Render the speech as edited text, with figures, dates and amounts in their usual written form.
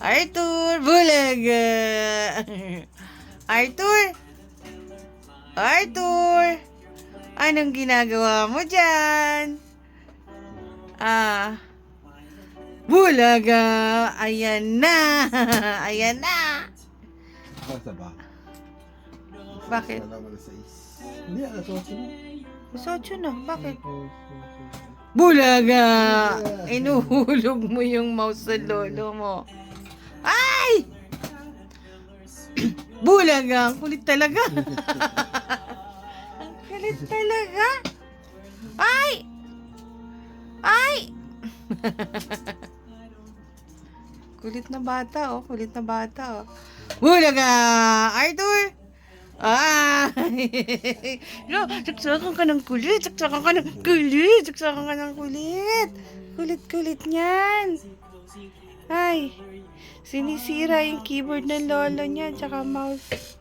Arthur, bulaga. Arthur? Arthur? Anong ginagawa mo dyan? Bulaga. Ayan na. Ayan na. Basta ba? Bakit? Hindi, alas 8 na. Sotso na. Bakit? Bulaga. Inuhulog mo yung mouse sa lolo mo. Ay! Bulaga. Ang kulit talaga. Ang kulit talaga. Ay! Ay! Kulit na bata, oh. Kulit na bata, oh. Bulaga! Arthur! No, saksakan ka ng kulit. Saksakan ka ng kulit. Saksakan ka ng kulit. Kulit-kulit niyan. Ay, sinisira yung keyboard ng lolo niya, tsaka mouse.